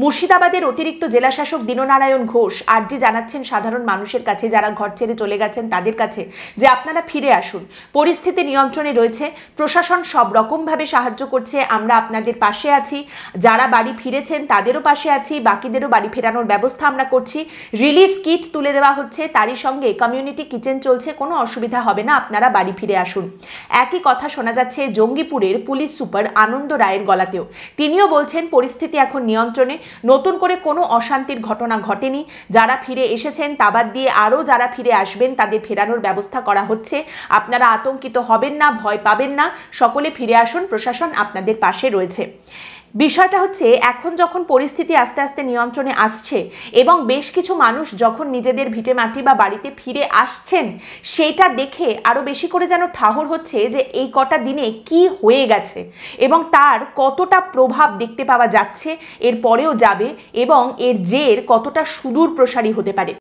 মুর্শিদাবাদের অতিরিক্ত জেলাশাসক দীননারায়ণ ঘোষ আর্জি জানাচ্ছেন সাধারণ মানুষের কাছে, যারা ঘর ছেড়ে চলে গেছেন তাদের কাছে, যে আপনারা ফিরে আসুন। পরিস্থিতি নিয়ন্ত্রণে রয়েছে, প্রশাসন সব রকমভাবে সাহায্য করছে, আমরা আপনাদের পাশে আছি। যারা বাড়ি ফিরেছেন তাদেরও পাশে আছি, বাকিদেরও বাড়ি ফেরানোর ব্যবস্থা আমরা করছি। রিলিফ কিট তুলে দেওয়া হচ্ছে, তারই সঙ্গে কমিউনিটি কিচেন চলছে, কোনো অসুবিধা হবে না, আপনারা বাড়ি ফিরে আসুন। একই কথা শোনা যাচ্ছে জঙ্গিপুরের পুলিশ সুপার আনন্দ রায়ের গলাতেও। তিনিও বলছেন পরিস্থিতি এখন নিয়ন্ত্রণে, নতুন করে কোনো অশান্তির ঘটনা ঘটেনি। যারা ফিরে এসেছেন তা বাদ দিয়ে আরও যারা ফিরে আসবেন তাদের ফেরানোর ব্যবস্থা করা হচ্ছে। আপনারা আতঙ্কিত হবেন না, ভয় পাবেন না, সকলে ফিরে আসুন, প্রশাসন আপনাদের পাশে রয়েছে। বিষয়টা হচ্ছে, এখন যখন পরিস্থিতি আস্তে আস্তে নিয়ন্ত্রণে আসছে এবং বেশ কিছু মানুষ যখন নিজেদের ভিটেমাটি বা বাড়িতে ফিরে আসছেন, সেটা দেখে আরও বেশি করে যেন ঠাহর হচ্ছে যে এই কটা দিনে কি হয়ে গেছে এবং তার কতটা প্রভাব দেখতে পাওয়া যাচ্ছে, এর পরেও যাবে এবং এর জের কতটা সুদূর প্রসারী হতে পারে।